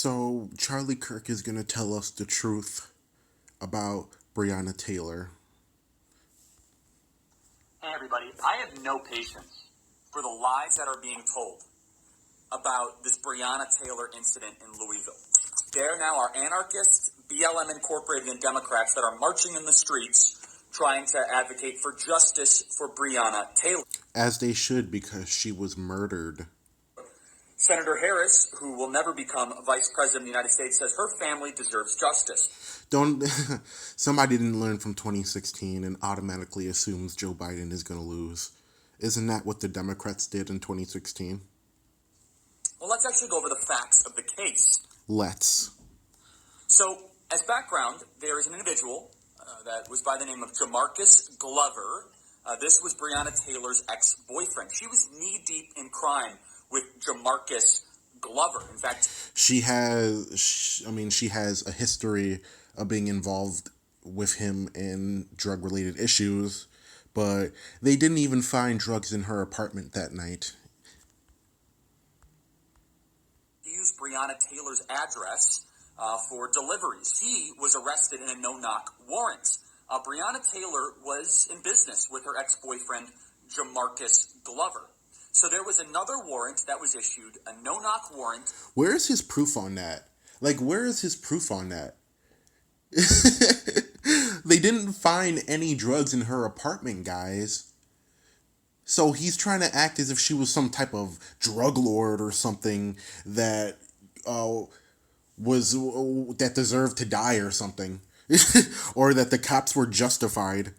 So, Charlie Kirk is going to tell us the truth about Breonna Taylor. Hey everybody, I have no patience for the lies that are being told about this Breonna Taylor incident in Louisville. There now are anarchists, BLM Incorporated, and Democrats that are marching in the streets trying to advocate for justice for Breonna Taylor. As they should, because she was murdered. Senator Harris, who will never become Vice President of the United States, says her family deserves justice. Don't somebody didn't learn from 2016 and automatically assumes Joe Biden is going to lose. Isn't that what the Democrats did in 2016? Well, let's actually go over the facts of the case. Let's. So, as background, there is an individual that was by the name of Jamarcus Glover. This was Breonna Taylor's ex-boyfriend. She was knee-deep in crime with Jamarcus Glover. In fact, she has a history of being involved with him in drug-related issues, but they didn't even find drugs in her apartment that night. He used Breonna Taylor's address for deliveries. He was arrested in a no-knock warrant. Breonna Taylor was in business with her ex-boyfriend, Jamarcus Glover. So there was another warrant that was issued, a no-knock warrant. Where is his proof on that? Where is his proof on that? They didn't find any drugs in her apartment, guys. So he's trying to act as if she was some type of drug lord or something that that deserved to die or something. Or that the cops were justified.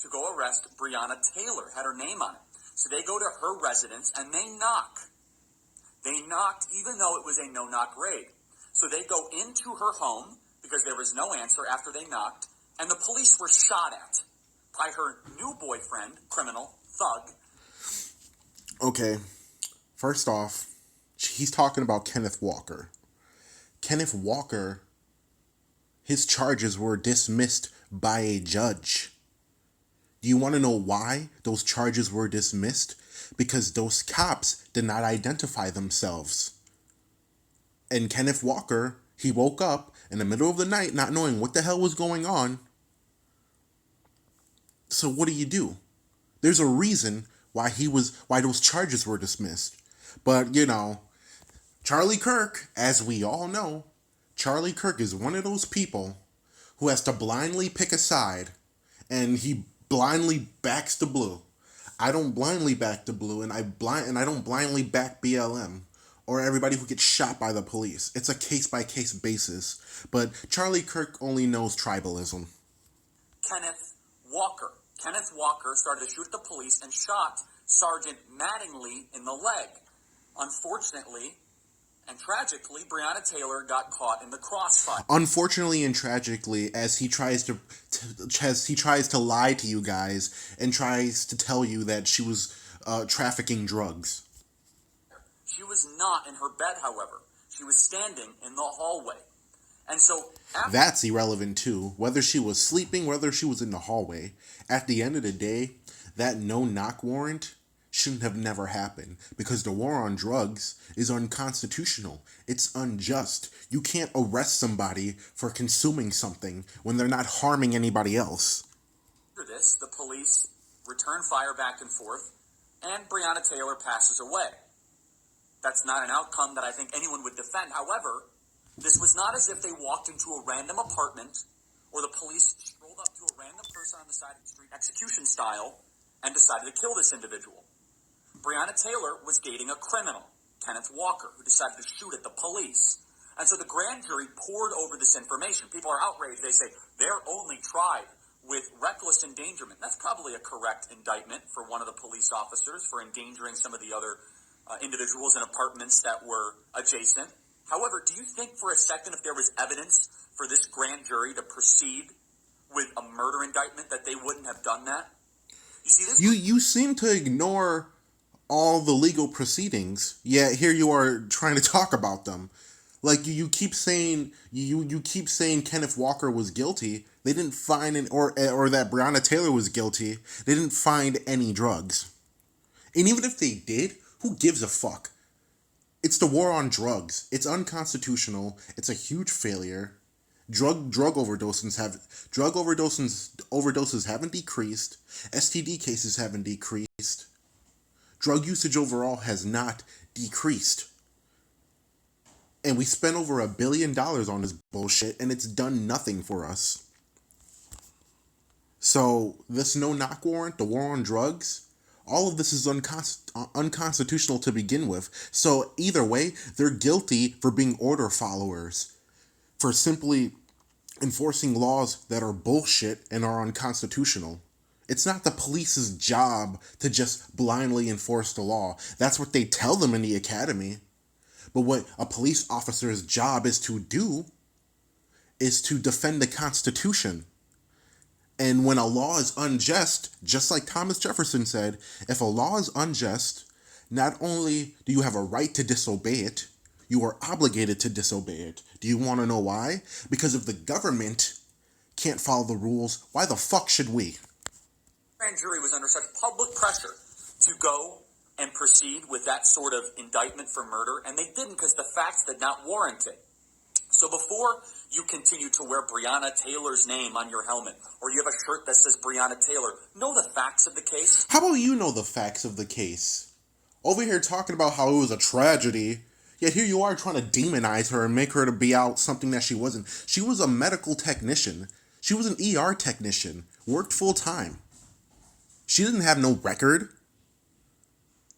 To go arrest Breonna Taylor, had her name on it. So they go to her residence and they knock. They knocked even though it was a no-knock raid. So they go into her home because there was no answer after they knocked, and the police were shot at by her new boyfriend, criminal, thug. Okay, first off, he's talking about Kenneth Walker. Kenneth Walker, his charges were dismissed by a judge. Do you want to know why those charges were dismissed? Because those cops did not identify themselves. And Kenneth Walker, he woke up in the middle of the night not knowing what the hell was going on. So what do? There's a reason why those charges were dismissed. But, Charlie Kirk, as we all know, Charlie Kirk is one of those people who has to blindly pick a side, and he blindly backs the blue. I don't blindly back the blue, and I don't blindly back BLM or everybody who gets shot by the police. It's a case-by-case basis. But Charlie Kirk only knows tribalism. Kenneth Walker started to shoot at the police and shot Sergeant Mattingly in the leg. Unfortunately and tragically, Breonna Taylor got caught in the crossfire. Unfortunately and tragically, as he tries to lie to you guys and tries to tell you that she was trafficking drugs. She was not in her bed, however. She was standing in the hallway. And so that's irrelevant too. Whether she was sleeping, whether she was in the hallway. At the end of the day, that no-knock warrant shouldn't have never happened, because the war on drugs is unconstitutional. It's unjust. You can't arrest somebody for consuming something when they're not harming anybody else. After this, the police return fire back and forth, and Breonna Taylor passes away. That's not an outcome that I think anyone would defend. However, this was not as if they walked into a random apartment or the police strolled up to a random person on the side of the street, execution style, and decided to kill this individual. Breonna Taylor was dating a criminal, Kenneth Walker, who decided to shoot at the police. And so the grand jury pored over this information. People are outraged. They say they're only tried with reckless endangerment. That's probably a correct indictment for one of the police officers for endangering some of the other individuals in apartments that were adjacent. However, do you think for a second if there was evidence for this grand jury to proceed with a murder indictment that they wouldn't have done that? You see this? You seem to ignore all the legal proceedings, yet here you are trying to talk about them. You keep saying Kenneth Walker was guilty. They didn't find or that Breonna Taylor was guilty. They didn't find any drugs. And even if they did, who gives a fuck? It's the war on drugs. It's unconstitutional. It's a huge failure. Drug overdoses haven't decreased. STD cases haven't decreased. Drug usage overall has not decreased. And we spent over $1 billion on this bullshit, and it's done nothing for us. So this no-knock warrant, the war on drugs, all of this is unconstitutional to begin with. So either way, they're guilty for being order followers, for simply enforcing laws that are bullshit and are unconstitutional. It's not the police's job to just blindly enforce the law. That's what they tell them in the academy. But what a police officer's job is to do is to defend the Constitution. And when a law is unjust, just like Thomas Jefferson said, if a law is unjust, not only do you have a right to disobey it, you are obligated to disobey it. Do you want to know why? Because if the government can't follow the rules, why the fuck should we? The grand jury was under such public pressure to go and proceed with that sort of indictment for murder, and they didn't because the facts did not warrant it. So before you continue to wear Breonna Taylor's name on your helmet, or you have a shirt that says Breonna Taylor, know the facts of the case. How about you know the facts of the case? Over here talking about how it was a tragedy, yet here you are trying to demonize her and make her to be out something that she wasn't. She was a medical technician. She was an ER technician, worked full time. She didn't have no record.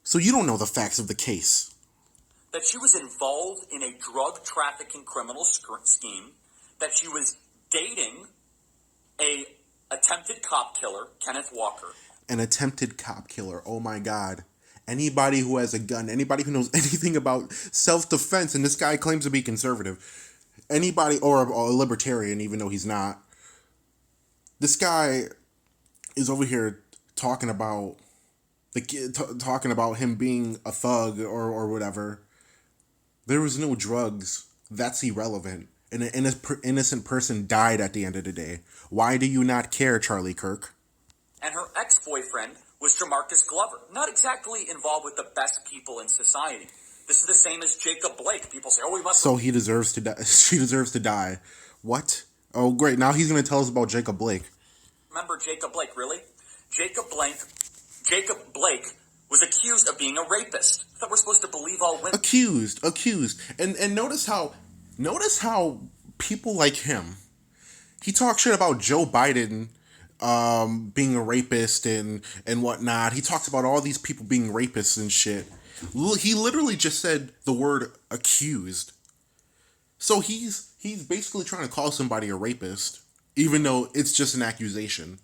So you don't know the facts of the case. That she was involved in a drug trafficking criminal scheme, that she was dating a attempted cop killer, Kenneth Walker. An attempted cop killer. Oh my God. Anybody who has a gun, anybody who knows anything about self-defense, and this guy claims to be conservative, anybody, or a libertarian, even though he's not, this guy is over here talking about talking about him being a thug or whatever. There was no drugs. That's irrelevant. And an innocent person died at the end of the day. Why do you not care, Charlie Kirk? And her ex-boyfriend was Jamarcus Glover. Not exactly involved with the best people in society. This is the same as Jacob Blake. People say, oh, we must... So he deserves to die. She deserves to die. What? Oh, great. Now he's going to tell us about Jacob Blake. Remember Jacob Blake, really? Jacob Blake was accused of being a rapist. I thought we're supposed to believe all women. Accused. And notice how people like him, he talks shit about Joe Biden being a rapist and whatnot. He talks about all these people being rapists and shit. He literally just said the word accused. So he's basically trying to call somebody a rapist, even though it's just an accusation.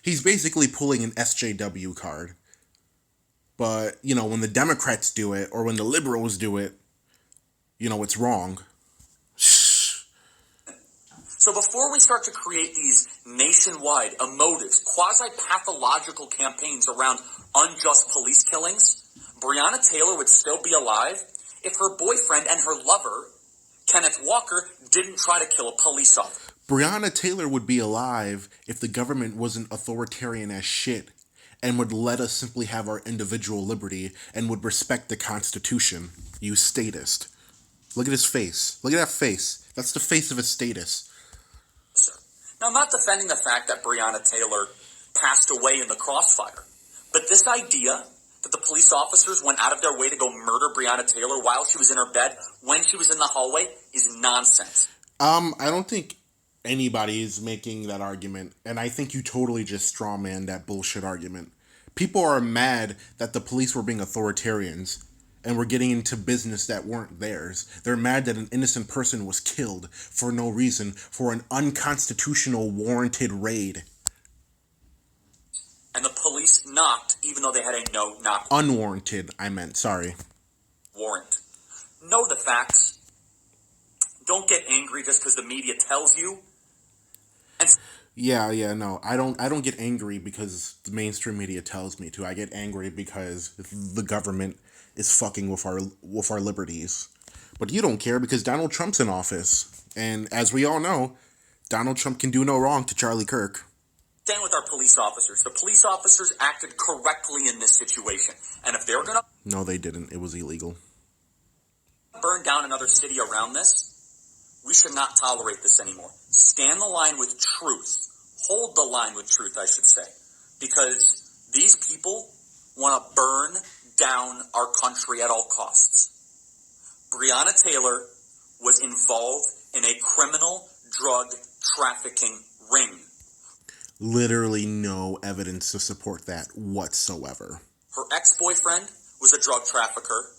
He's basically pulling an SJW card. But, you know, when the Democrats do it, or when the liberals do it, you know, it's wrong. So before we start to create these nationwide, emotive, quasi-pathological campaigns around unjust police killings, Breonna Taylor would still be alive if her boyfriend and her lover, Kenneth Walker, didn't try to kill a police officer. Breonna Taylor would be alive if the government wasn't authoritarian as shit and would let us simply have our individual liberty and would respect the Constitution. You statist. Look at his face. Look at that face. That's the face of a statist. Now, I'm not defending the fact that Breonna Taylor passed away in the crossfire, but this idea that the police officers went out of their way to go murder Breonna Taylor while she was in her bed, when she was in the hallway, is nonsense. I don't think anybody is making that argument, and I think you totally just strawman that bullshit argument. People are mad that the police were being authoritarians and were getting into business that weren't theirs. They're mad that an innocent person was killed for no reason, for an unconstitutional warranted raid. And the police knocked, even though they had a no-knock Unwarranted, I meant, sorry. warrant. Know the facts. Don't get angry just because the media tells you. And No. I don't get angry because the mainstream media tells me to. I get angry because the government is fucking with our liberties. But you don't care because Donald Trump's in office. And as we all know, Donald Trump can do no wrong to Charlie Kirk. stand with our police officers. The police officers acted correctly in this situation. And if they're going to... No, they didn't. It was illegal. burn down another city around this, we should not tolerate this anymore. Stand the line with truth. Hold the line with truth, I should say. Because these people want to burn down our country at all costs. Breonna Taylor was involved in a criminal drug trafficking ring. Literally no evidence to support that whatsoever. Her ex-boyfriend was a drug trafficker,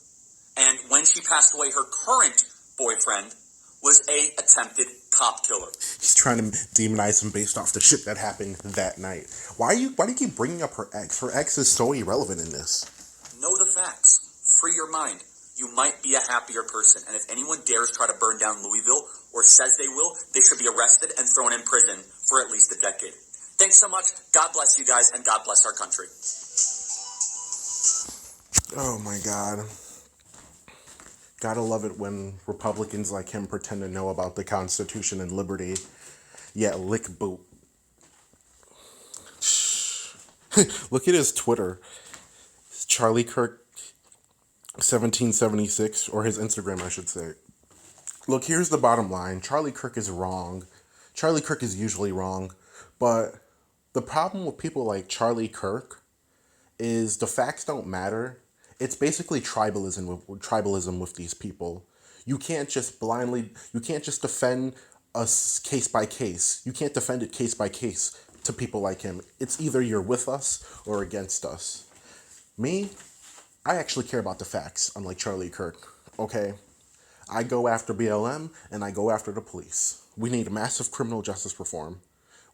and when she passed away, her current boyfriend was a attempted cop killer. He's trying to demonize him based off the shit that happened that night. Why do you keep bringing up her ex? Her ex is so irrelevant in this. Know the facts. Free your mind. You might be a happier person, and if anyone dares try to burn down Louisville or says they will, they should be arrested and thrown in prison for at least a decade. Thanks so much. God bless you guys, and God bless our country. Oh my God. Gotta love it when Republicans like him pretend to know about the Constitution and liberty, yet lick boot. Look at his Twitter. Charlie Kirk 1776, or his Instagram, I should say. Look, here's the bottom line. Charlie Kirk is wrong. Charlie Kirk is usually wrong. But the problem with people like Charlie Kirk is the facts don't matter. It's basically tribalism with these people. You can't just defend us case by case. You can't defend it case by case to people like him. It's either you're with us or against us. Me, I actually care about the facts, unlike Charlie Kirk, okay? I go after BLM, and I go after the police. We need massive criminal justice reform.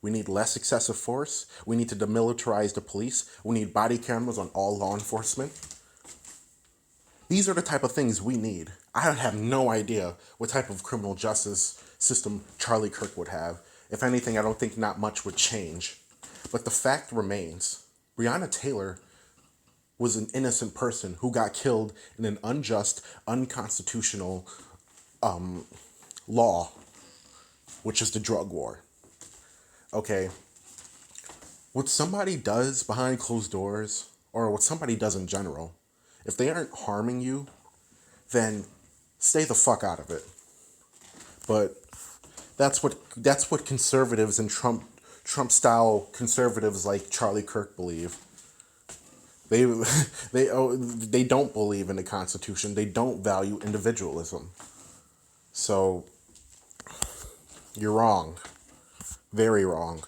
We need less excessive force. We need to demilitarize the police. We need body cameras on all law enforcement. These are the type of things we need. I have no idea what type of criminal justice system Charlie Kirk would have. If anything, I don't think not much would change. But the fact remains, Breonna Taylor was an innocent person who got killed in an unjust, unconstitutional law, which is the drug war. Okay? What somebody does behind closed doors, or what somebody does in general, if they aren't harming you, then stay the fuck out of it. But that's what conservatives and Trump style conservatives like Charlie Kirk believe. They don't believe in the Constitution. They don't value individualism. So you're wrong. Very wrong.